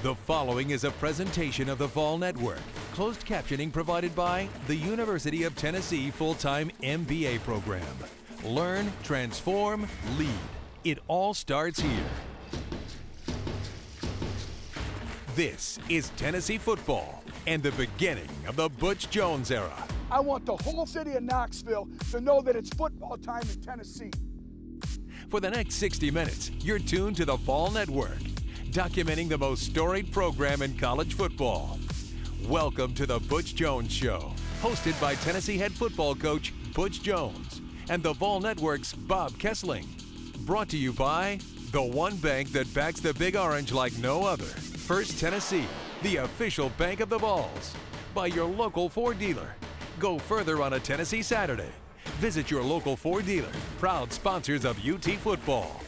The following is a presentation of the Vol Network. Closed captioning provided by the University of Tennessee full-time MBA program. Learn, transform, lead. It all starts here. This is Tennessee football and the beginning of the Butch Jones era. I want the whole city of Knoxville to know that it's football time in Tennessee. For the next 60 minutes, you're tuned to the Vol Network, documenting the most storied program in college football. Welcome to the Butch Jones Show, hosted by Tennessee head football coach Butch Jones and the Vol Network's Bob Kessling. Brought to you by the one bank that backs the Big Orange like no other. First Tennessee, the official bank of the Vols. By your local Ford dealer. Go further on a Tennessee Saturday. Visit your local Ford dealer, proud sponsors of UT football.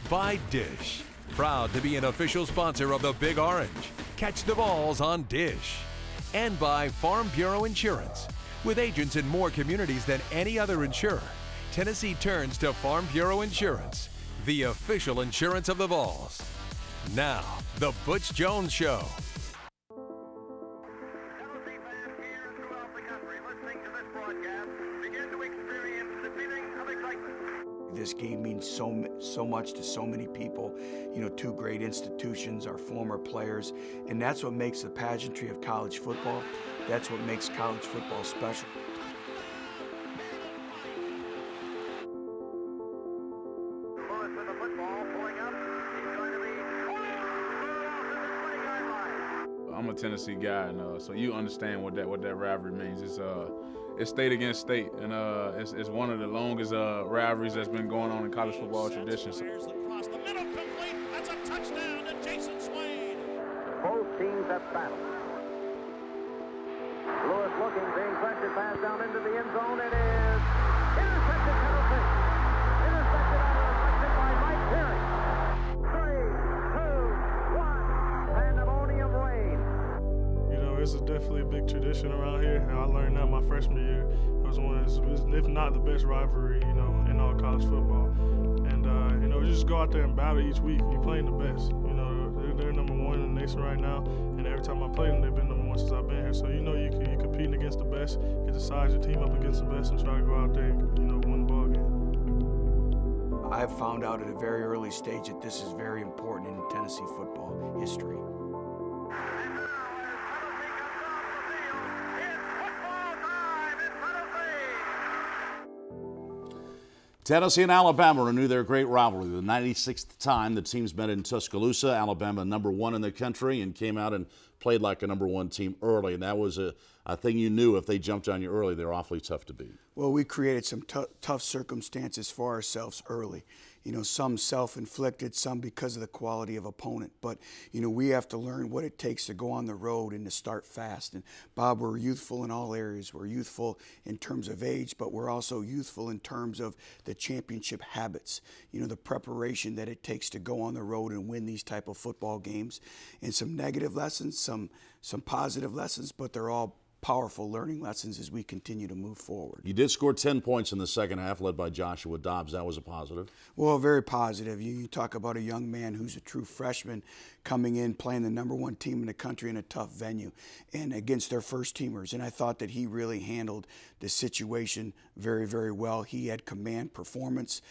By Dish, proud to be an official sponsor of the Big Orange. Catch the Vols on Dish. And by Farm Bureau Insurance. With agents in more communities than any other insurer, Tennessee turns to Farm Bureau Insurance, the official insurance of the Vols. Now, the Butch Jones Show. This game means so much to so many people. You know, two great institutions, our former players, and that's what makes the pageantry of college football. That's what makes college football special. I'm a Tennessee guy, and so you understand what that rivalry means. It's state against state, and it's one of the longest rivalries that's been going on in college football tradition. Across the middle, complete. That's a touchdown to Jason Swain. Both teams have battled. Lewis looking, being pressured, pass down into the end zone. It is intercepted, penalty. Intercepted on a reflection by Mike Perry. 3, 2, 1. Pandemonium reigns. You know, it's definitely a big tradition around here. I learned that my freshman year. It was one of, if not the best rivalry, you know, in all college football. And, you know, you just go out there and battle each week. You're playing the best. You know, they're number one in the nation right now. And every time I play them, they've been number one since I've been here. So, you know, you're competing against the best. You get to size your team up against the best and try to go out there and, you know, win the ball game. I've found out at a very early stage that this is very important in Tennessee football history. Tennessee and Alabama renew their great rivalry. The 96th time the teams met in Tuscaloosa. Alabama number one in the country and came out and played like a number one team early. And that was a thing you knew if they jumped on you early, they're awfully tough to beat. Well, we created some tough circumstances for ourselves early. You know, some self-inflicted, some because of the quality of opponent. But, you know, we have to learn what it takes to go on the road and to start fast. And, Bob, we're youthful in all areas. We're youthful in terms of age, but we're also youthful in terms of the championship habits. You know, the preparation that it takes to go on the road and win these type of football games. And some negative lessons, some positive lessons, but they're all powerful learning lessons as we continue to move forward. You did score 10 points in the second half, led by Joshua Dobbs. That was a positive. Well, very positive. You talk about a young man who's a true freshman coming in, playing the number one team in the country in a tough venue and against their first teamers. And I thought that he really handled the situation very, very well. He had command performance.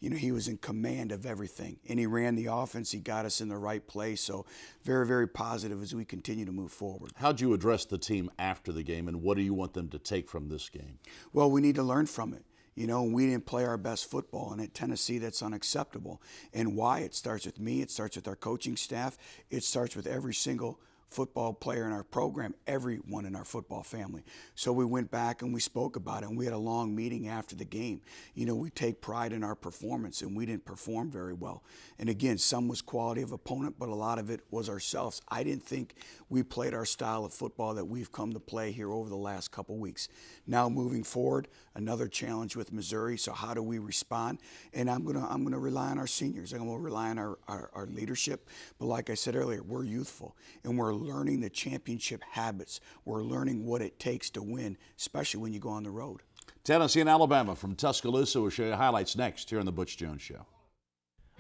You know, he was in command of everything. And he ran the offense. He got us in the right place. So very, very positive as we continue to move forward. How'd you address the team after the game, and what do you want them to take from this game? Well, we need to learn from it. You know, we didn't play our best football, and at Tennessee, that's unacceptable. And why? It starts with me. It starts with our coaching staff. It starts with every single football player in our program, everyone in our football family. So we went back and we spoke about it, and we had a long meeting after the game. You know, we take pride in our performance, and we didn't perform very well. And again, some was quality of opponent, but a lot of it was ourselves. I didn't think we played our style of football that we've come to play here over the last couple weeks. Now moving forward, another challenge with Missouri. So how do we respond? And I'm gonna rely on our seniors. I'm gonna rely on our leadership. But like I said earlier, we're youthful, and we're learning the championship habits. We're learning what it takes to win, especially when you go on the road. Tennessee and Alabama from Tuscaloosa. We'll show you highlights next here on the Butch Jones Show.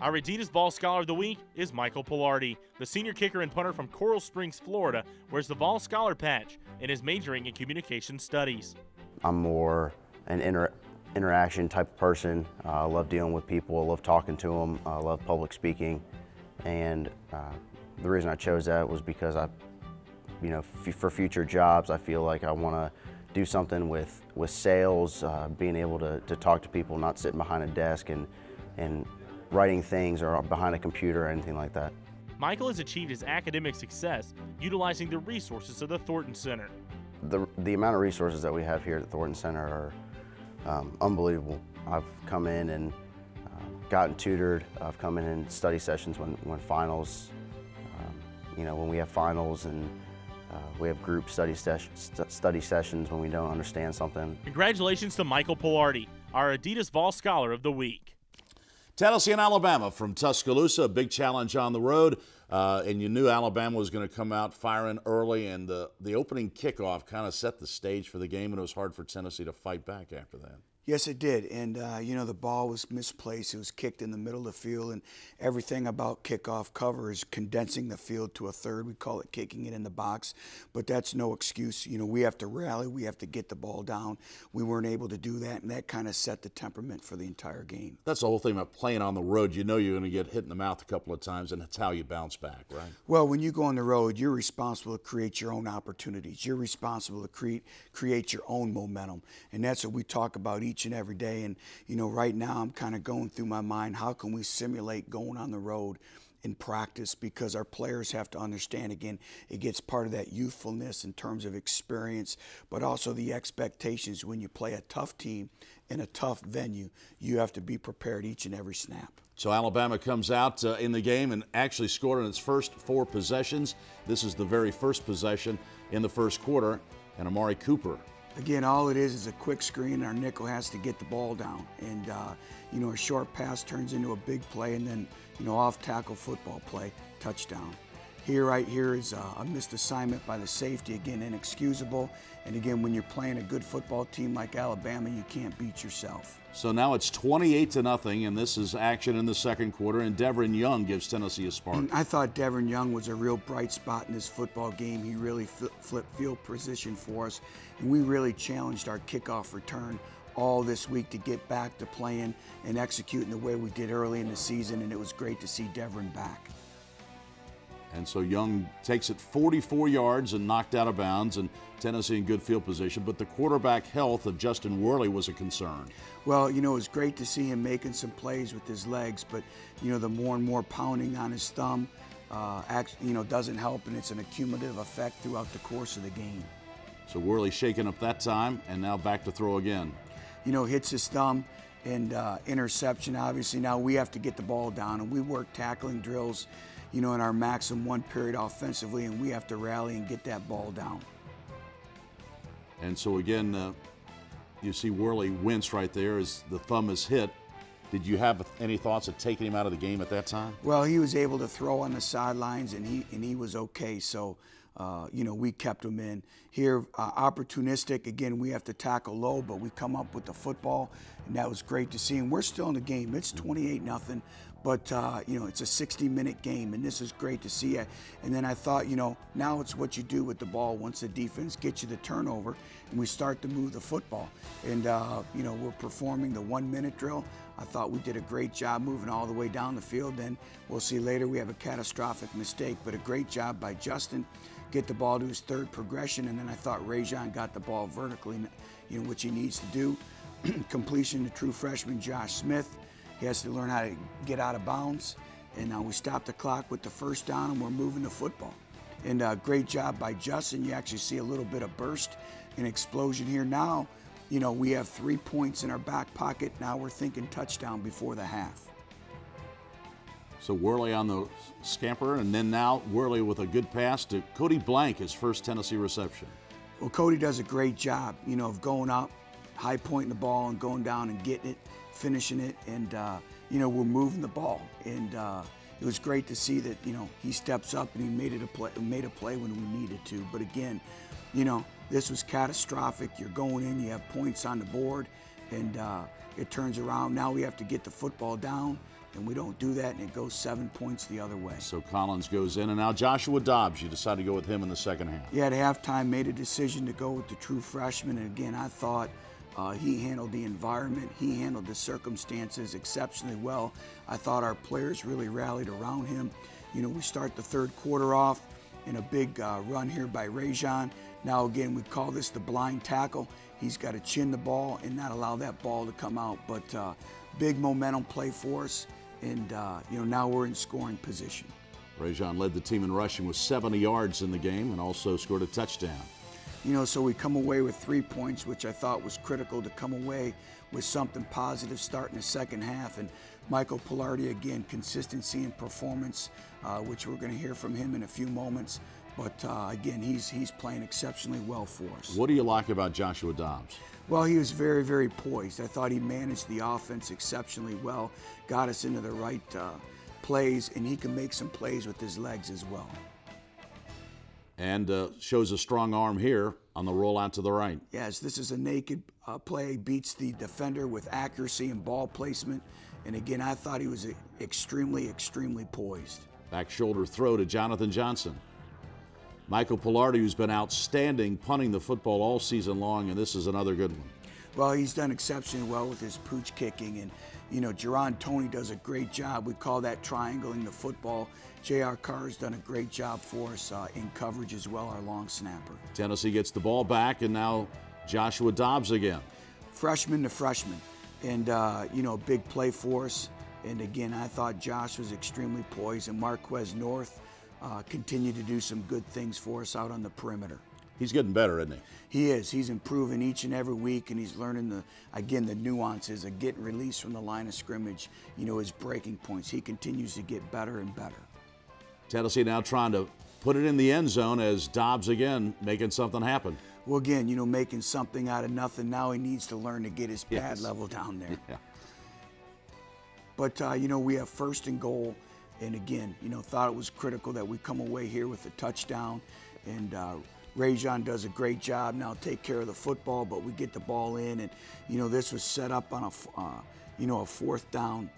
Our Adidas Ball Scholar of the Week is Michael Palardy. The senior kicker and punter from Coral Springs, Florida, wears the Ball Scholar patch and is majoring in communication studies. I'm more an interaction type of person. I love dealing with people. I love talking to them. I love public speaking. And the reason I chose that was because for future jobs, I feel like I want to do something with sales, being able to talk to people, not sitting behind a desk and writing things or behind a computer or anything like that. Michael has achieved his academic success utilizing the resources of the Thornton Center. The amount of resources that we have here at the Thornton Center are unbelievable. I've come in and gotten tutored. I've come in study sessions when finals, when we have finals, and we have group study sessions when we don't understand something. Congratulations to Michael Palardy, our Adidas Ball Scholar of the Week. Tennessee and Alabama from Tuscaloosa, a big challenge on the road, and you knew Alabama was going to come out firing early, and the opening kickoff kind of set the stage for the game, and it was hard for Tennessee to fight back after that. Yes, it did. And, the ball was misplaced. It was kicked in the middle of the field, and everything about kickoff cover is condensing the field to a third. We call it kicking it in the box, but that's no excuse. We have to rally. We have to get the ball down. We weren't able to do that, and that kind of set the temperament for the entire game. That's the whole thing about playing on the road. You know you're going to get hit in the mouth a couple of times, and that's how you bounce back, right? Well, when you go on the road, you're responsible to create your own opportunities. You're responsible to create your own momentum, and that's what we talk about each and every day. And right now I'm kind of going through my mind, how can we simulate going on the road in practice, because our players have to understand, again, it gets part of that youthfulness in terms of experience, but also the expectations. When you play a tough team in a tough venue, you have to be prepared each and every snap. So Alabama comes out in the game and actually scored on its first 4 possessions. This is the very first possession in the first quarter, and Amari Cooper. Again, all it is a quick screen. Our nickel has to get the ball down. And, a short pass turns into a big play, and then, off-tackle football play, touchdown. Right here is a missed assignment by the safety. Again, inexcusable. And again, when you're playing a good football team like Alabama, you can't beat yourself. So now it's 28-0, and this is action in the second quarter, and Devin Young gives Tennessee a spark. And I thought Devin Young was a real bright spot in this football game. He really flipped field position for us, and we really challenged our kickoff return all this week to get back to playing and executing the way we did early in the season, and it was great to see Devin back. And so Young takes it 44 yards and knocked out of bounds, and Tennessee in good field position. But the quarterback health of Justin Worley was a concern. Well, it was great to see him making some plays with his legs, but, the more and more pounding on his thumb, doesn't help, and it's an accumulative effect throughout the course of the game. So Worley shaking up that time, and now back to throw again. Hits his thumb, and interception. Obviously, now we have to get the ball down, and we work tackling drills, in our maximum 1 period offensively, and we have to rally and get that ball down. And so again, you see Worley wince right there as the thumb is hit. Did you have any thoughts of taking him out of the game at that time? Well, he was able to throw on the sidelines, and he was okay. So, we kept him in. Here, opportunistic. Again, we have to tackle low, but we come up with the football, and that was great to see. And we're still in the game. It's 28-0. But, it's a 60-minute game, and this is great to see. And then I thought, now it's what you do with the ball once the defense gets you the turnover, and we start to move the football. And, we're performing the 1-minute drill. I thought we did a great job moving all the way down the field. Then we'll see later we have a catastrophic mistake, but a great job by Justin. Get the ball to his third progression, and then I thought Rajon got the ball vertically, which he needs to do. Completion to true freshman Josh Smith. He has to learn how to get out of bounds. And now we stopped the clock with the first down, and we're moving the football. And great job by Justin. You actually see a little bit of burst and explosion here. Now, we have 3 points in our back pocket. Now we're thinking touchdown before the half. So Worley on the scamper, and then now Worley with a good pass to Cody Blank, his first Tennessee reception. Well, Cody does a great job, of going up, high pointing the ball and going down and getting it, finishing it, and, we're moving the ball. And it was great to see that, he steps up and he made a play when we needed to. But again, this was catastrophic. You're going in, you have points on the board, and it turns around. Now we have to get the football down, and we don't do that, and it goes 7 points the other way. So Collins goes in, and now Joshua Dobbs, you decide to go with him in the second half. Yeah, at halftime made a decision to go with the true freshman, and again, I thought he handled the environment, he handled the circumstances exceptionally well. I thought our players really rallied around him. You know, we start the third quarter off in a big run here by Rajon. Now again, we call this the blind tackle. He's got to chin the ball and not allow that ball to come out, but big momentum play for us, and you know, now we're in scoring position. Rajon led the team in rushing with 70 yards in the game and also scored a touchdown. You know, so we come away with 3 points, which I thought was critical to come away with something positive starting the second half. And Michael Palardy, again, consistency and performance, which we're going to hear from him in a few moments. But again, he's playing exceptionally well for us. What do you like about Joshua Dobbs? Well, he was very, very poised. I thought he managed the offense exceptionally well, got us into the right plays, and he can make some plays with his legs as well. And shows a strong arm here on the rollout to the right. Yes, this is a naked play, beats the defender with accuracy and ball placement. And again, I thought he was extremely, extremely poised. Back shoulder throw to Jonathan Johnson. Michael Palardy, who's been outstanding punting the football all season long, and this is another good one. Well, he's done exceptionally well with his pooch kicking, and you know, Jerron Toney does a great job. We call that triangling the football. J.R. Carr's done a great job for us in coverage as well, our long snapper. Tennessee gets the ball back, and now Joshua Dobbs again. Freshman to freshman, and you know, a big play for us. And again, I thought Josh was extremely poised, and Marquez North continued to do some good things for us out on the perimeter. He's getting better, isn't he? He is. He's improving each and every week, and he's learning the nuances of getting released from the line of scrimmage, you know, his breaking points. He continues to get better and better. Tennessee now trying to put it in the end zone as Dobbs again making something happen. Well, again, you know, making something out of nothing. Now he needs to learn to get his pad level down there. Yeah. But, you know, we have first and goal. And again, you know, thought it was critical that we come away here with a touchdown. And Rajon does a great job now, take care of the football, but we get the ball in. And, you know, this was set up on a fourth down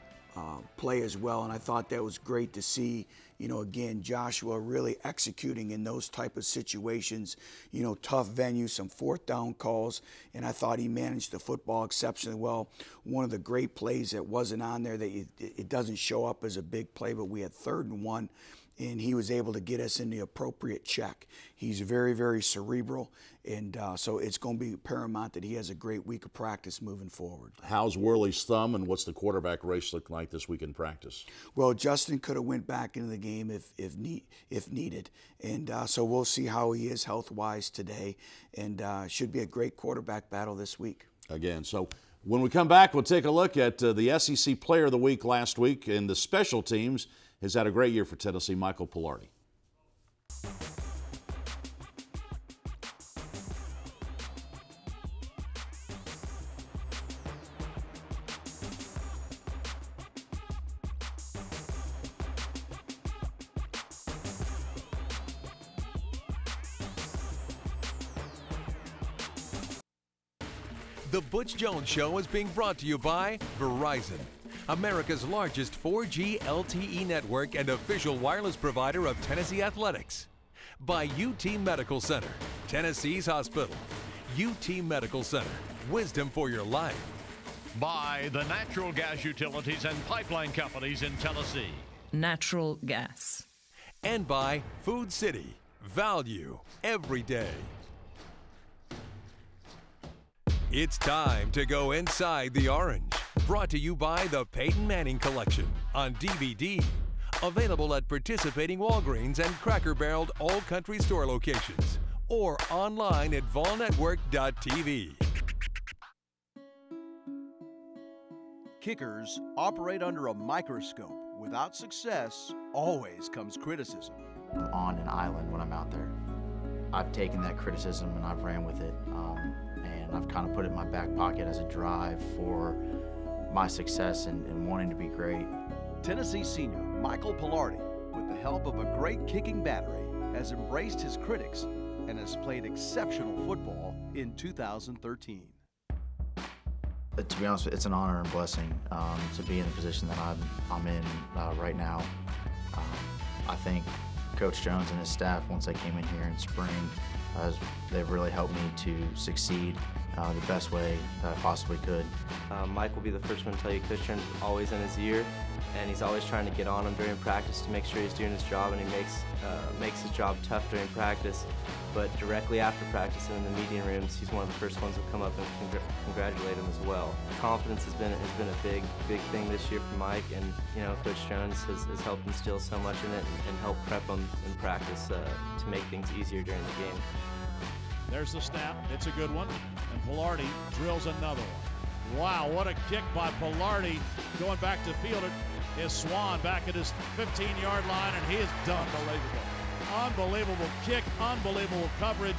play as well. And I thought that was great to see, you know, again, Joshua really executing in those type of situations, you know, tough venue, some fourth down calls. And I thought he managed the football exceptionally well. One of the great plays that wasn't on there, that it doesn't show up as a big play, but we had 3rd and 1. And he was able to get us in the appropriate check. He's very, very cerebral, and so it's going to be paramount that he has a great week of practice moving forward. How's Worley's thumb, and what's the quarterback race look like this week in practice? Well, Justin could have went back into the game if needed, and so we'll see how he is health-wise today, and should be a great quarterback battle this week. Again, so when we come back, we'll take a look at the SEC Player of the Week last week, and the special teams has had a great year for Tennessee, Michael Palardy. The Butch Jones Show is being brought to you by Verizon, America's largest 4G LTE network and official wireless provider of Tennessee Athletics. By UT Medical Center, Tennessee's hospital. UT Medical Center, wisdom for your life. By the natural gas utilities and pipeline companies in Tennessee. Natural gas. And by Food City, value every day. It's time to go inside the orange. Brought to you by the Peyton Manning Collection on DVD. Available at participating Walgreens and Cracker Barreled All Country Store locations or online at volnetwork.tv. Kickers operate under a microscope. Without success, always comes criticism. I'm on an island when I'm out there. I've taken that criticism and I've ran with it, and I've kind of put it in my back pocket as a drive for my success and wanting to be great. Tennessee senior Michael Palardy, with the help of a great kicking battery, has embraced his critics and has played exceptional football in 2013. To be honest, it's an honor and blessing to be in the position that I'm in right now. I think Coach Jones and his staff, once they came in here in spring, they've really helped me to succeed the best way that I possibly could. Mike will be the first one to tell you Coach Jones is always in his ear, and he's always trying to get on him during practice to make sure he's doing his job, and he makes his job tough during practice. But directly after practice and in the meeting rooms, he's one of the first ones to come up and congratulate him as well. Confidence has been a big thing this year for Mike, and you know, Coach Jones has helped instill so much in it and helped prep him in practice to make things easier during the game. There's the snap. It's a good one, and Palardy drills another one. Wow, what a kick by Palardy, going back to field it is Swan back at his 15-yard line, and he is done. Unbelievable kick, unbelievable coverage,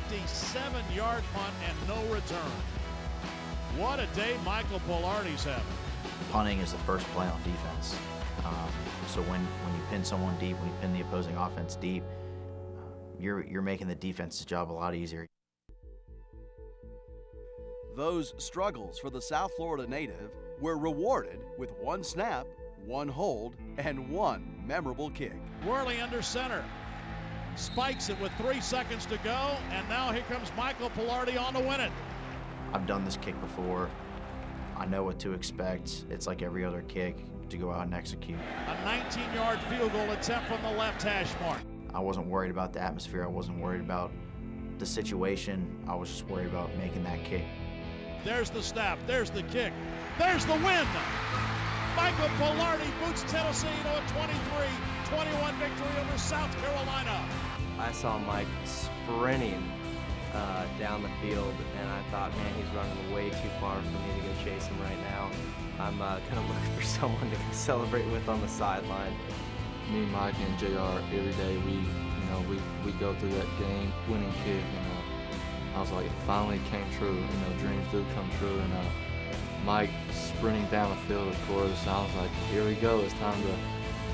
57-yard punt and no return. What a day Michael Palardy's having. Punting is the first play on defense. So when you pin someone deep, when you pin the opposing offense deep, you're making the defense's job a lot easier. Those struggles for the South Florida native were rewarded with one snap, one hold, and one memorable kick. Worley under center. Spikes it with 3 seconds to go, and now here comes Michael Palardy on to win it. I've done this kick before. I know what to expect. It's like every other kick, to go out and execute. A 19-yard field goal attempt from the left hash mark. I wasn't worried about the atmosphere. I wasn't worried about the situation. I was just worried about making that kick. There's the snap. There's the kick. There's the win. Michael Palardy boots Tennessee to a 23-21 victory over South Carolina. I saw Mike sprinting down the field, and I thought, man, he's running way too far for me to go chase him right now. I'm going to look for someone to celebrate with on the sideline. Me, Mike, and JR, every day we go through that game winning kick, and I was like, it finally came true. Dreams do come true, and Mike sprinting down the field, of course. I was like, here we go. It's time to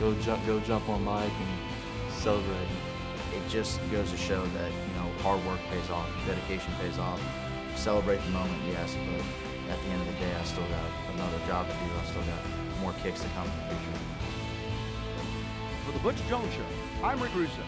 go jump on Mike and celebrate. It just goes to show that hard work pays off, dedication pays off. Celebrate the moment, yes, but at the end of the day, I still got another job to do. I still got more kicks to come in the future. For the Butch Jones Show, I'm Rick Russo.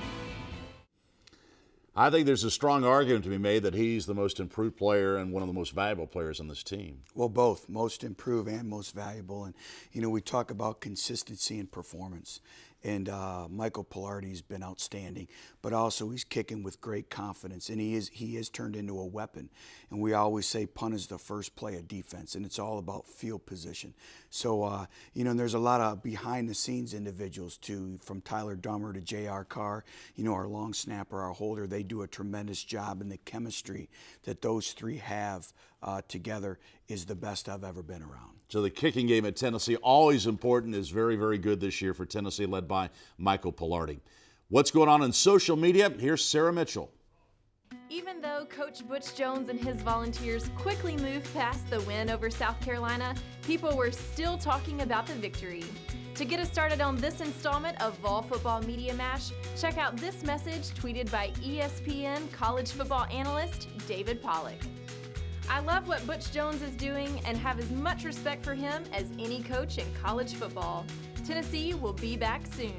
I think there's a strong argument to be made that he's the most improved player and one of the most valuable players on this team. Well, both, most improved and most valuable. And, we talk about consistency and performance. And Michael Palardy's been outstanding, but also he's kicking with great confidence, and he is turned into a weapon. And we always say punt is the first play of defense, and it's all about field position. So, there's a lot of behind-the-scenes individuals, too, from Tyler Dummer to J.R. Carr, our long snapper, our holder. They do a tremendous job, and the chemistry that those three have together is the best I've ever been around. So the kicking game at Tennessee, always important, is very, very good this year for Tennessee, led by Michael Palardy. What's going on in social media? Here's Sarah Mitchell. Even though Coach Butch Jones and his Volunteers quickly moved past the win over South Carolina, people were still talking about the victory. To get us started on this installment of Vol Football Media Mash, check out this message tweeted by ESPN college football analyst David Pollock. I love what Butch Jones is doing and have as much respect for him as any coach in college football. Tennessee will be back soon.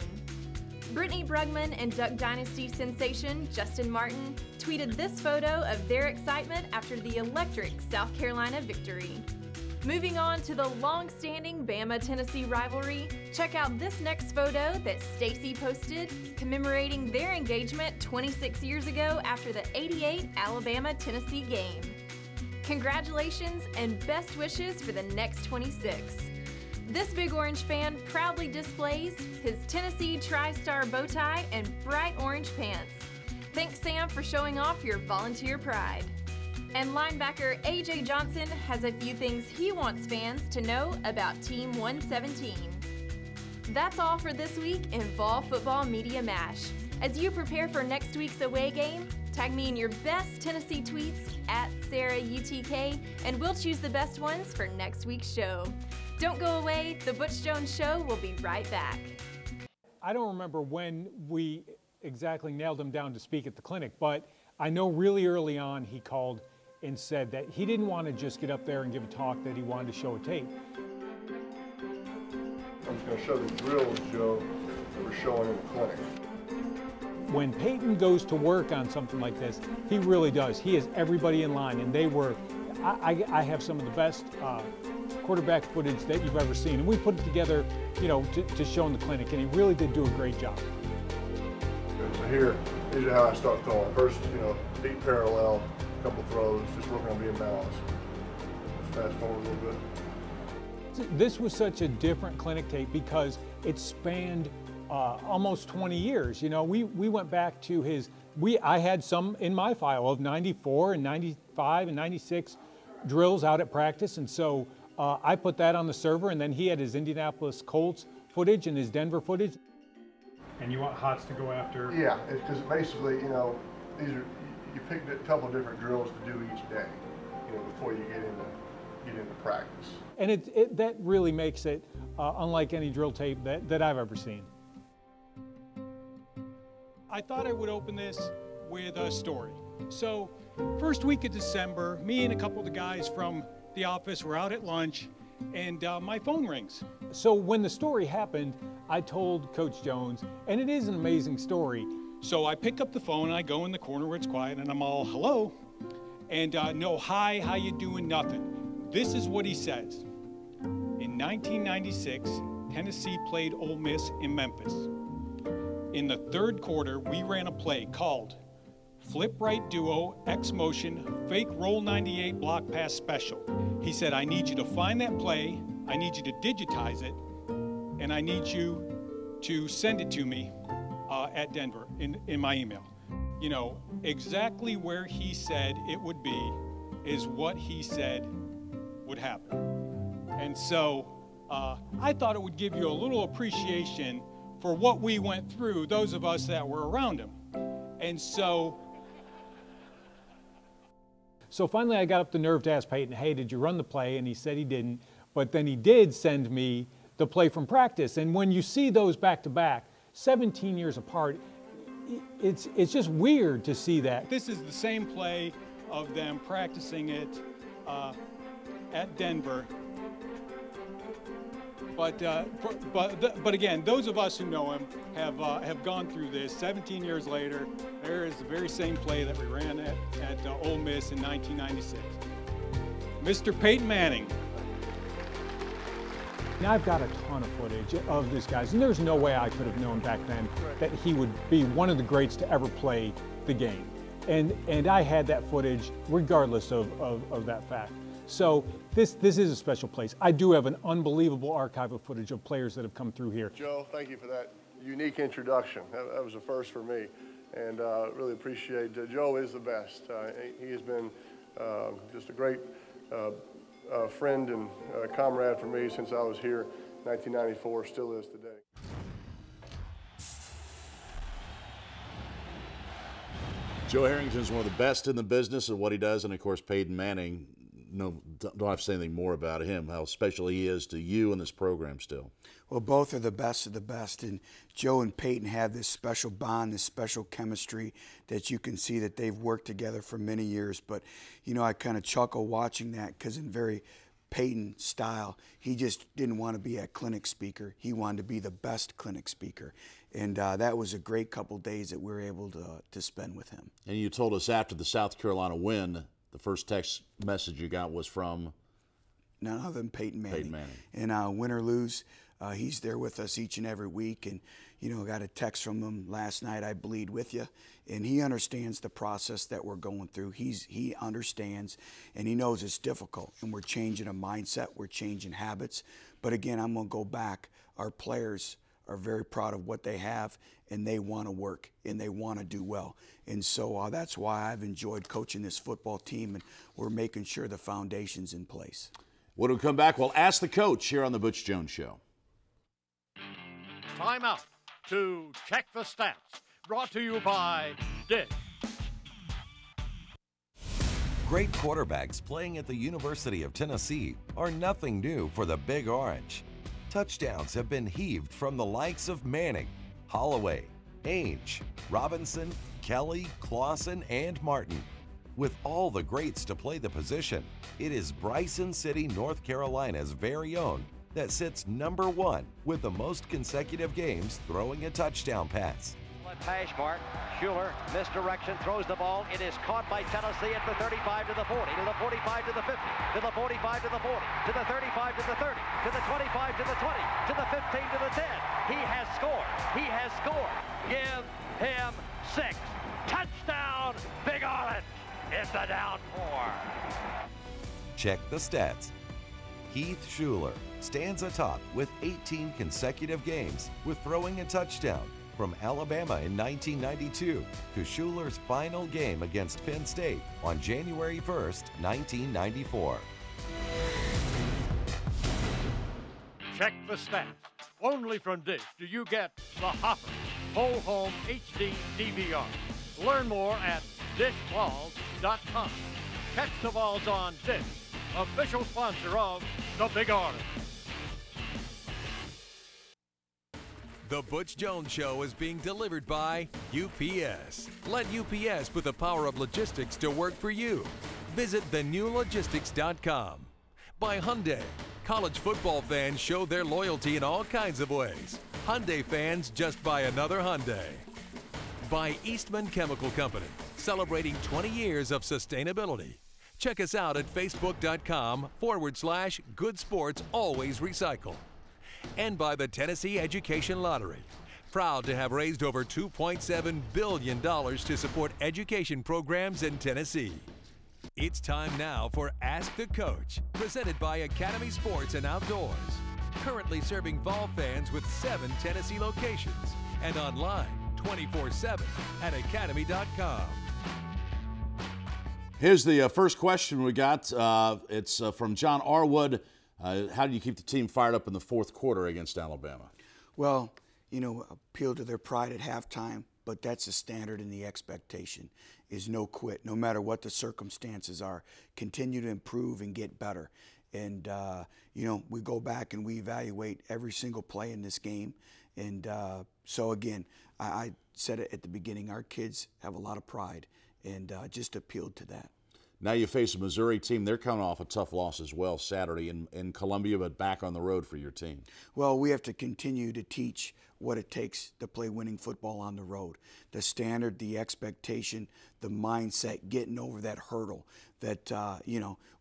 Brittany Brugman and Duck Dynasty sensation Justin Martin tweeted this photo of their excitement after the electric South Carolina victory. Moving on to the long-standing Bama-Tennessee rivalry, check out this next photo that Stacy posted commemorating their engagement 26 years ago after the '88 Alabama-Tennessee game. Congratulations and best wishes for the next 26. This Big Orange fan proudly displays his Tennessee Tri-Star bow tie and bright orange pants. Thanks, Sam, for showing off your volunteer pride. And linebacker A.J. Johnson has a few things he wants fans to know about Team 117. That's all for this week in Vol Football Media Mash. As you prepare for next week's away game, tag me in your best Tennessee tweets at SarahUTK, and we'll choose the best ones for next week's show. Don't go away. The Butch Jones Show will be right back. I don't remember when we exactly nailed him down to speak at the clinic, but I know really early on he called and said that he didn't want to just get up there and give a talk, that he wanted to show a tape. I'm just going to show the drills, Joe, that we're showing in the clinic. When Peyton goes to work on something like this, he really does. He has everybody in line, and they were, I have some of the best quarterback footage that you've ever seen. And we put it together, you know, to show in the clinic, and he really did do a great job. So here, here's how I start throwing. First, you know, deep parallel, a couple throws, just working on being balanced. Fast forward a little bit. This was such a different clinic tape because it spanned almost 20 years. You know, we went back to his, I had some in my file of 94 and 95 and 96 drills out at practice, and so I put that on the server, and then he had his Indianapolis Colts footage and his Denver footage. And you want Hots to go after? Yeah, because basically, you know, these are, you picked a couple of different drills to do each day, you know, before you get into practice. And that really makes it unlike any drill tape that I've ever seen. I thought I would open this with a story. So, first week of December, me and a couple of the guys from the office were out at lunch, and my phone rings. So when the story happened, I told Coach Jones, and it is an amazing story. So I pick up the phone, and I go in the corner where it's quiet, and I'm all, hello? And no, hi, how you doing, nothing. This is what he says. In 1996, Tennessee played Ole Miss in Memphis. In the third quarter, we ran a play called Flip Right Duo, X Motion, Fake Roll 98 Block Pass Special. He said, I need you to find that play, I need you to digitize it, and I need you to send it to me at Denver in my email. You know, exactly where he said it would be is what he said would happen. And so I thought it would give you a little appreciation for what we went through, those of us that were around him. And so finally I got up the nerve to ask Peyton, hey, did you run the play? And he said he didn't, but then he did send me the play from practice. And when you see those back to back, 17 years apart, it's just weird to see that. This is the same play of them practicing it at Denver. But again, those of us who know him have gone through this. 17 years later, there is the very same play that we ran at Ole Miss in 1996. Mr. Peyton Manning. Now I've got a ton of footage of this guy, and there's no way I could have known back then that he would be one of the greats to ever play the game. And I had that footage regardless of that fact. So this is a special place. I do have an unbelievable archive of footage of players that have come through here. Joe, thank you for that unique introduction. That was a first for me, and really appreciate Joe is the best. He has been just a great friend and comrade for me since I was here in 1994, still is today. Joe Harrington's one of the best in the business at what he does, and of course Peyton Manning, no, don't have to say anything more about him, how special he is to you and this program still. Well, both are the best of the best, and Joe and Peyton have this special bond, this special chemistry that you can see that they've worked together for many years. But, you know, I kind of chuckle watching that because in very Peyton style, he just didn't want to be a clinic speaker. He wanted to be the best clinic speaker. And that was a great couple days that we were able to spend with him. And you told us after the South Carolina win, the first text message you got was from? None other than Peyton Manning. Peyton Manning. And win or lose, he's there with us each and every week. And, you know, got a text from him last night, I bleed with you. And he understands the process that we're going through. He understands, and he knows it's difficult. And we're changing a mindset. We're changing habits. But, again, I'm going to go back. Our players are very proud of what they have, and they want to work, and they want to do well. And so that's why I've enjoyed coaching this football team, and we're making sure the foundation's in place. When we come back, we'll ask the coach here on the Butch Jones Show. Time out to check the stats. Brought to you by Dish. Great quarterbacks playing at the University of Tennessee are nothing new for the Big Orange. Touchdowns have been heaved from the likes of Manning, Holloway, Ainge, Robinson, Kelly, Clausen, and Martin. With all the greats to play the position, it is Bryson City, North Carolina's very own that sits #1 with the most consecutive games throwing a touchdown pass. Hash mark. Schuler, misdirection, throws the ball. It is caught by Tennessee at the 35 to the 40, to the 45 to the 50, to the 45 to the 40, to the 35 to the 30, to the 25 to the 20, to the 15 to the 10. He has scored. He has scored. Give him 6. Touchdown, Big Orange. It's the down 4. Check the stats. Heath Schuler stands atop with 18 consecutive games with throwing a touchdown, from Alabama in 1992 to Schuler's final game against Penn State on January 1st, 1994. Check the stats. Only from Dish do you get the Hopper Whole Home HD DVR. Learn more at dishballs.com. Catch the balls on Dish, official sponsor of the Big Orange. The Butch Jones Show is being delivered by UPS. Let UPS put the power of logistics to work for you. Visit thenewlogistics.com. By Hyundai. College football fans show their loyalty in all kinds of ways. Hyundai fans just buy another Hyundai. By Eastman Chemical Company, celebrating 20 years of sustainability. Check us out at facebook.com/Good Sports Always Recycle. And by the Tennessee Education Lottery, proud to have raised over $2.7 billion to support education programs in Tennessee. It's time now for Ask the Coach, presented by Academy Sports and Outdoors. Currently serving Vol fans with 7 Tennessee locations and online 24/7 at academy.com. Here's the first question we got. It's from John Arwood. How do you keep the team fired up in the fourth quarter against Alabama? Well, appeal to their pride at halftime, but that's the standard and the expectation is no quit. No matter what the circumstances are, continue to improve and get better. And, we go back and we evaluate every single play in this game. And so, again, I said it at the beginning, our kids have a lot of pride, and just appealed to that. Now you face a Missouri team. They're coming off a tough loss as well Saturday in Columbia, but back on the road for your team. Well, we have to continue to teach what it takes to play winning football on the road. The standard, the expectation, the mindset, getting over that hurdle that,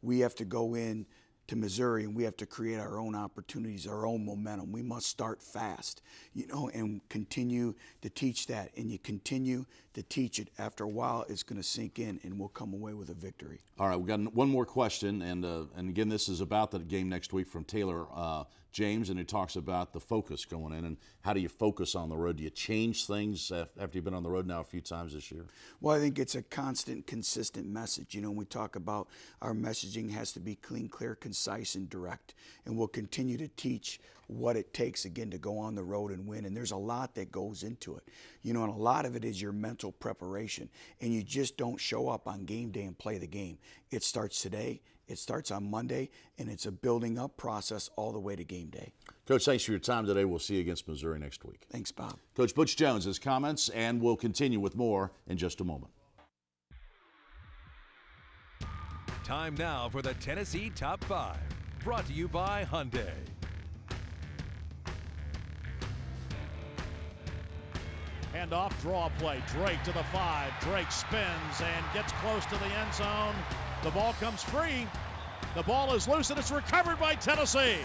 we have to go in to Missouri and we have to create our own opportunities, our own momentum. We must start fast, and continue to teach that. And you continue to teach it. After a while, it's going to sink in and we'll come away with a victory. All right, we've got one more question. And again, this is about the game next week from Taylor James, and he talks about the focus going in and how do you focus on the road? Do you change things after you've been on the road now a few times this year? Well, I think it's a constant, consistent message. When we talk about our messaging has to be clean, clear, concise, and direct. And we'll continue to teach what it takes, again, to go on the road and win. And there's a lot that goes into it. And a lot of it is your mental preparation. And you just don't show up on game day and play the game. It starts today. It starts on Monday, and it's a building up process all the way to game day. Coach, thanks for your time today. We'll see you against Missouri next week. Thanks, Bob. Coach Butch Jones, his comments, and we'll continue with more in just a moment. Time now for the Tennessee Top 5, brought to you by Hyundai. Handoff, draw play. Drake to the 5. Drake spins and gets close to the end zone. The ball comes free. The ball is loose and it's recovered by Tennessee.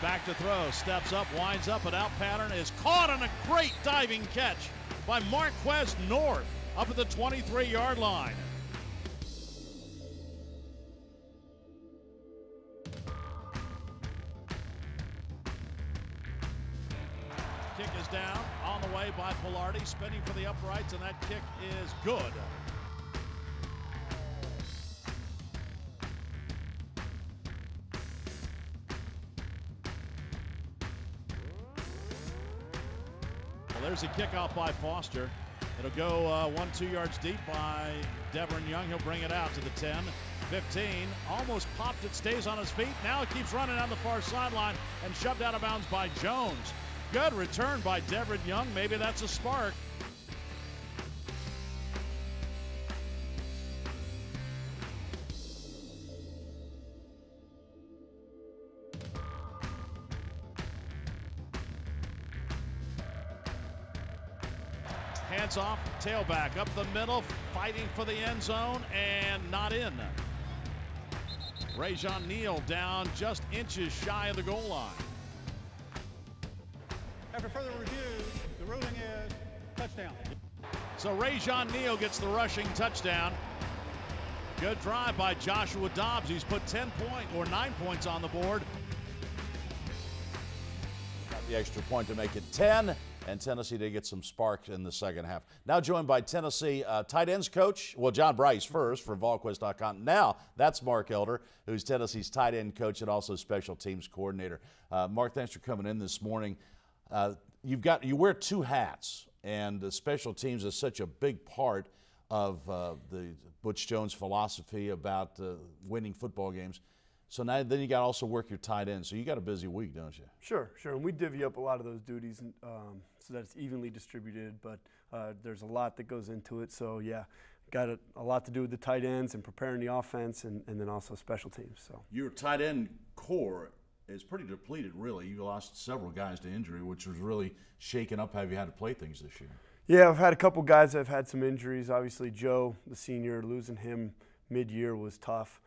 Back to throw, steps up, winds up, and out pattern is caught on a great diving catch by Marquez North up at the 23-yard line. Kick is down, on the way by Palardy, spinning for the uprights, and that kick is good. There's a kickoff by Foster, It'll go 1-2 yards deep by Deveron Young. He'll bring it out to the 10, 15. Almost popped it, stays on his feet. Now it keeps running down the far sideline and shoved out of bounds by Jones. Good return by Deveron Young. Maybe that's a spark. Hands off, tailback up the middle, fighting for the end zone, and not in. Rajon Neal down just inches shy of the goal line. After further review, the ruling is touchdown. So Rajon Neal gets the rushing touchdown. Good drive by Joshua Dobbs. He's put 9 points on the board. Got the extra point to make it 10. And Tennessee did get some sparks in the second half. Now joined by Tennessee tight ends coach, well, John Bryce first from VolQuest.com. Now that's Mark Elder, who's Tennessee's tight end coach and also special teams coordinator. Mark, thanks for coming in this morning. You wear two hats, and the special teams is such a big part of the Butch Jones philosophy about winning football games. So now then you got to also work your tight end. So you got a busy week, don't you? Sure. And we divvy up a lot of those duties so that it's evenly distributed, but there's a lot that goes into it. So, yeah, got a lot to do with the tight ends and preparing the offense and then also special teams. So your tight end core is pretty depleted, really. You lost several guys to injury, which was really shaking up how you had to play things this year. Yeah, I've had a couple guys that have had some injuries. Obviously, Joe, the senior, losing him mid-year was tough.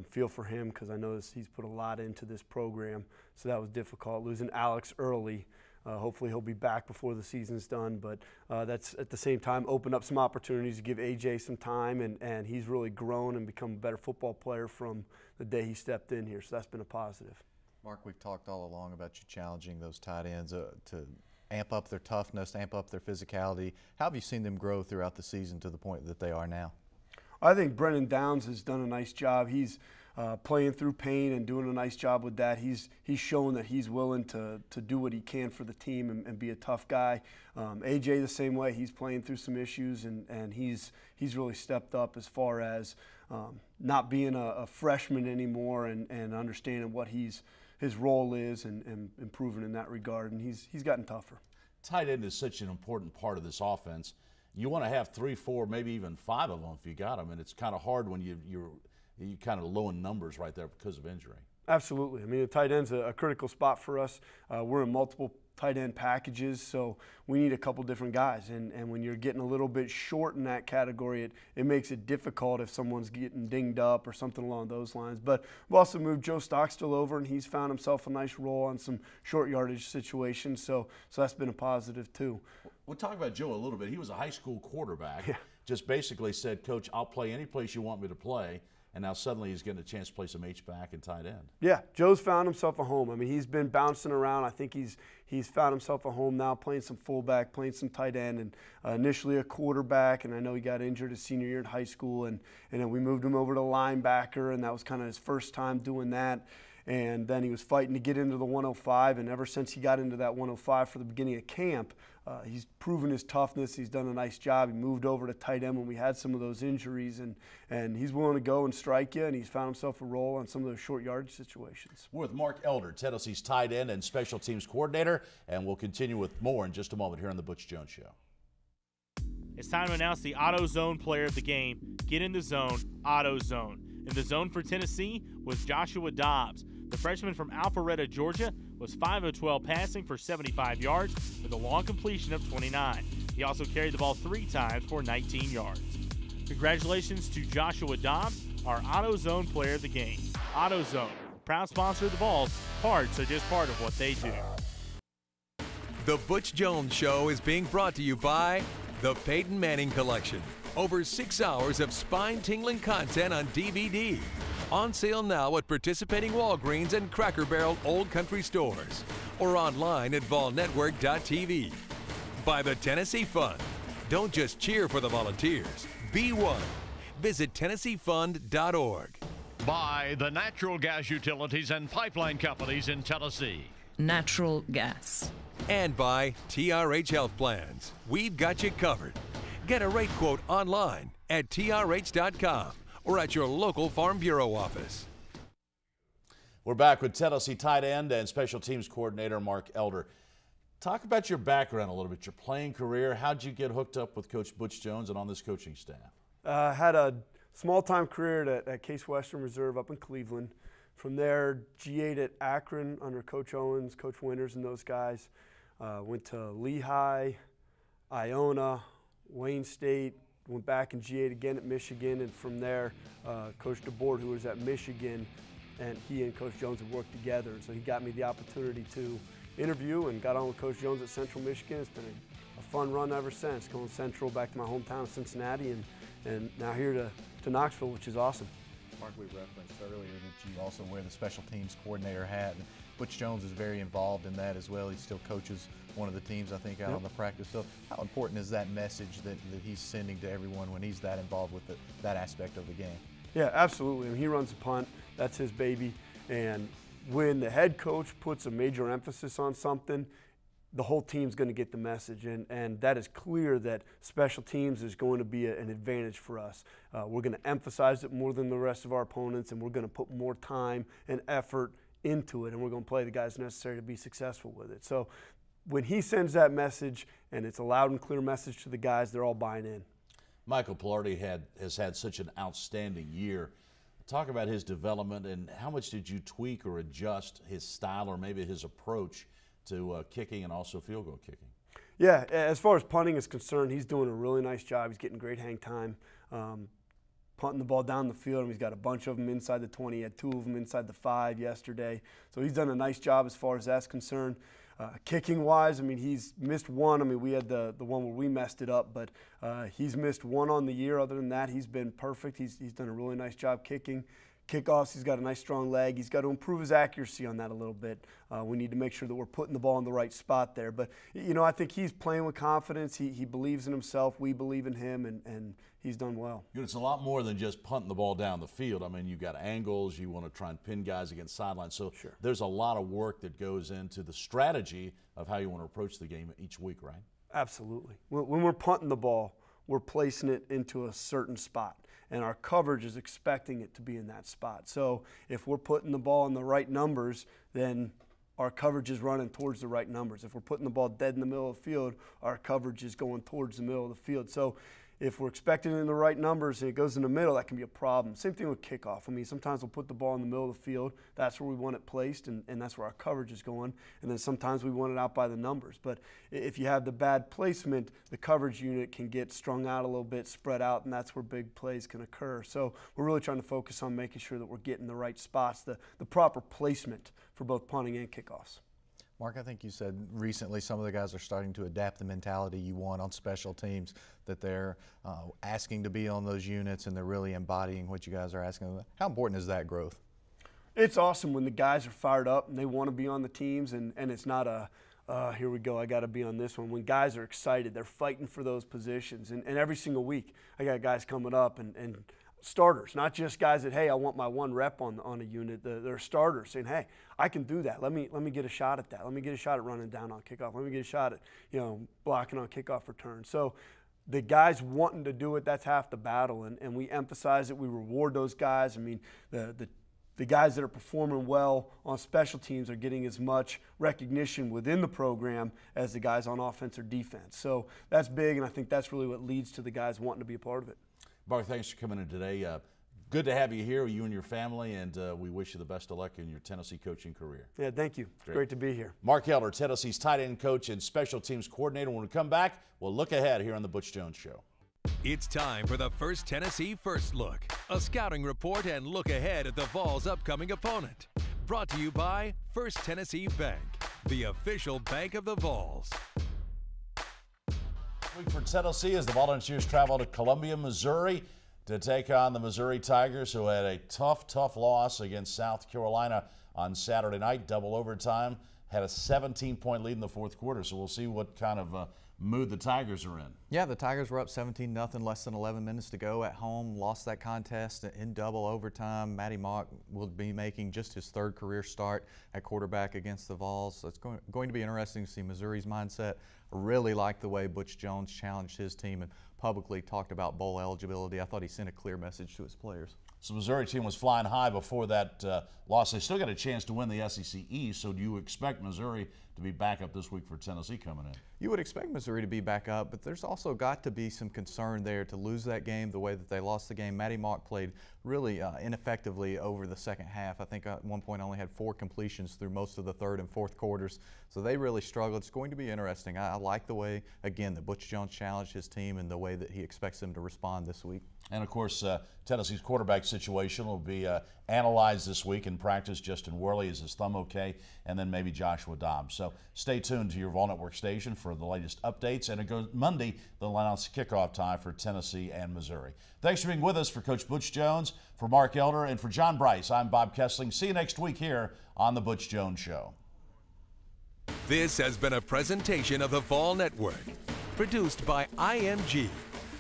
Feel for him because I know he's put a lot into this program, so that was difficult. Losing Alex early, hopefully he'll be back before the season's done, but that's at the same time opened up some opportunities to give AJ some time, and he's really grown and become a better football player from the day he stepped in here, so that's been a positive. Mark, we've talked all along about you challenging those tight ends to amp up their toughness, amp up their physicality. How have you seen them grow throughout the season to the point that they are now? I think Brennan Downs has done a nice job. He's playing through pain and doing a nice job with that. He's shown that he's willing to do what he can for the team and be a tough guy. AJ the same way. He's playing through some issues and he's really stepped up as far as not being a freshman anymore and understanding what his role is and improving in that regard. And he's gotten tougher. Tight end is such an important part of this offense. You want to have 3, 4, maybe even 5 of them if you got them, and it's kind of hard when you're kind of low in numbers right there because of injury. Absolutely. I mean, the tight end's a critical spot for us. We're in multiple tight end packages, so we need a couple different guys. And when you're getting a little bit short in that category, it makes it difficult if someone's getting dinged up or something along those lines. But we've also moved Joe Stockstill over, and he's found himself a nice role on some short yardage situations, so that's been a positive too. We'll talk about Joe a little bit. He was a high school quarterback. Yeah. Just basically said, Coach, I'll play any place you want me to play. And now suddenly he's getting a chance to play some H-back and tight end. Yeah, Joe's found himself a home. I mean, he's been bouncing around. I think he's found himself a home now, playing some fullback, playing some tight end, and initially a quarterback. And I know he got injured his senior year in high school, and then we moved him over to linebacker, and that was kind of his first time doing that. And then he was fighting to get into the 105, and ever since he got into that 105 for the beginning of camp, he's proven his toughness. He's done a nice job. He moved over to tight end when we had some of those injuries, and he's willing to go and strike you, and he's found himself a role on some of those short yardage situations. We're with Mark Elder, Tennessee's tight end and special teams coordinator, and we'll continue with more in just a moment here on the Butch Jones Show. It's time to announce the AutoZone player of the game. Get in the zone, AutoZone. In the zone for Tennessee was Joshua Dobbs. The freshman from Alpharetta, Georgia, was 5 of 12 passing for 75 yards with a long completion of 29. He also carried the ball 3 times for 19 yards. Congratulations to Joshua Dobbs, our AutoZone player of the game. AutoZone, proud sponsor of the Vols. Parts are just part of what they do. The Butch Jones Show is being brought to you by the Peyton Manning Collection. Over 6 hours of spine-tingling content on DVD. On sale now at participating Walgreens and Cracker Barrel Old Country stores. Or online at volnetwork.tv. By the Tennessee Fund. Don't just cheer for the volunteers. Be one. Visit TennesseeFund.org. By the natural gas utilities and pipeline companies in Tennessee. Natural gas. And by TRH Health Plans. We've got you covered. Get a rate quote online at trh.com or at your local Farm Bureau office. We're back with Tennessee tight end and special teams coordinator Mark Elder. Talk about your background a little bit, your playing career. How'd you get hooked up with Coach Butch Jones and on this coaching staff? I had a small-time career at Case Western Reserve up in Cleveland. From there, GA'd at Akron under Coach Owens, Coach Winters, and those guys. Went to Lehigh, Iona, Wayne State, went back and GA'd again at Michigan, and from there, Coach DeBoer, who was at Michigan, and he and Coach Jones have worked together. So he got me the opportunity to interview and got on with Coach Jones at Central Michigan. It's been a fun run ever since, going Central back to my hometown of Cincinnati and now here to Knoxville, which is awesome. Mark, we referenced earlier that you also wear the special teams coordinator hat. And Butch Jones is very involved in that as well. He still coaches one of the teams, I think, out on the practice field. How important is that message that he's sending to everyone when he's that involved with that aspect of the game? Yeah, absolutely. I mean, he runs the punt. That's his baby. And when the head coach puts a major emphasis on something, the whole team's going to get the message, and that is clear that special teams is going to be an advantage for us. We're going to emphasize it more than the rest of our opponents, and we're going to put more time and effort into it, and we're going to play the guys necessary to be successful with it. So when he sends that message, and it's a loud and clear message to the guys, they're all buying in. Michael Palardy has had such an outstanding year. Talk about his development and how much did you tweak or adjust his style or maybe his approach to kicking and also field goal kicking? Yeah, as far as punting is concerned, he's doing a really nice job. He's getting great hang time, punting the ball down the field. And he's got a bunch of them inside the 20. He had 2 of them inside the 5 yesterday. So he's done a nice job as far as that's concerned. Kicking-wise, I mean, he's missed one. I mean, we had the one where we messed it up, but he's missed one on the year. Other than that, he's been perfect. He's done a really nice job kicking. Kickoffs, he's got a nice strong leg. He's got to improve his accuracy on that a little bit. We need to make sure that we're putting the ball in the right spot there. But, you know, I think he's playing with confidence. He believes in himself. We believe in him, and he's done well. It's a lot more than just punting the ball down the field. I mean, you've got angles. You want to try and pin guys against sidelines. So there's a lot of work that goes into the strategy of how you want to approach the game each week, right? Absolutely. When we're punting the ball, we're placing it into a certain spot, and our coverage is expecting it to be in that spot. So if we're putting the ball in the right numbers, then our coverage is running towards the right numbers. If we're putting the ball dead in the middle of the field, our coverage is going towards the middle of the field. So if we're expecting it in the right numbers and it goes in the middle, that can be a problem. Same thing with kickoff. I mean, sometimes we'll put the ball in the middle of the field. That's where we want it placed, and that's where our coverage is going. And then sometimes we want it out by the numbers. But if you have the bad placement, the coverage unit can get strung out a little bit, spread out, and that's where big plays can occur. So we're really trying to focus on making sure that we're getting the right spots, the proper placement for both punting and kickoffs. Mark, I think you said recently some of the guys are starting to adapt the mentality you want on special teams, that they're asking to be on those units and they're really embodying what you guys are asking. How important is that growth? It's awesome when the guys are fired up and they want to be on the teams, and it's not a here we go, I got to be on this one. When guys are excited, they're fighting for those positions. And every single week, I got guys coming up and starters, not just guys that, hey, I want my 1 rep on a unit. They're starters saying, hey, I can do that. Let me get a shot at that. Let me get a shot at running down on kickoff. Let me get a shot at, blocking on kickoff return. So the guys wanting to do it, that's half the battle. And we emphasize it. We reward those guys. I mean, the guys that are performing well on special teams are getting as much recognition within the program as the guys on offense or defense. So that's big, and I think that's really what leads to the guys wanting to be a part of it. Mark, thanks for coming in today. Good to have you here, you and your family, and we wish you the best of luck in your Tennessee coaching career. Yeah, thank you. It's great to be here. Mark Elder, Tennessee's tight end coach and special teams coordinator. When we come back, we'll look ahead here on the Butch Jones Show. It's time for the First Tennessee First Look, a scouting report and look ahead at the Vols' upcoming opponent. Brought to you by First Tennessee Bank, the official bank of the Vols. Week for Tennessee as the Volunteers travel to Columbia, Missouri to take on the Missouri Tigers, who had a tough loss against South Carolina on Saturday night. Double overtime, had a 17-point lead in the fourth quarter. So we'll see what kind of mood the Tigers are in. Yeah, the Tigers were up 17-0, less than 11 minutes to go at home. Lost that contest in double overtime. Matty Mock will be making just his 3rd career start at quarterback against the Vols. So it's going to be interesting to see Missouri's mindset. really like the way Butch Jones challenged his team and publicly talked about bowl eligibility. I thought he sent a clear message to his players. So the Missouri team was flying high before that loss. They still got a chance to win the SEC East, so do you expect Missouri to be back up this week for Tennessee coming in? You would expect Missouri to be back up, but there's also got to be some concern there to lose that game the way that they lost the game. Matty Mock played really ineffectively over the second half. I think at one point only had 4 completions through most of the third and fourth quarters, so they really struggled. It's going to be interesting. I like the way, again, that Butch Jones challenged his team and the way that he expects them to respond this week. And, of course, Tennessee's quarterback situation will be analyzed this week in practice. Justin Worley, is his thumb okay? And then maybe Joshua Dobbs. So stay tuned to your Vol Network station for the latest updates. And it goes Monday, they'll announce the kickoff time for Tennessee and Missouri. Thanks for being with us. For Coach Butch Jones, for Mark Elder, and for John Bryce, I'm Bob Kessling. See you next week here on The Butch Jones Show. This has been a presentation of the Vol Network, produced by IMG,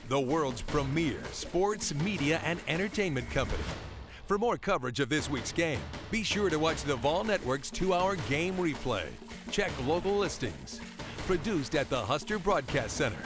the world's premier sports, media, and entertainment company. For more coverage of this week's game, be sure to watch the Vol Network's 2-hour game replay. Check local listings. Produced at the Huster Broadcast Center.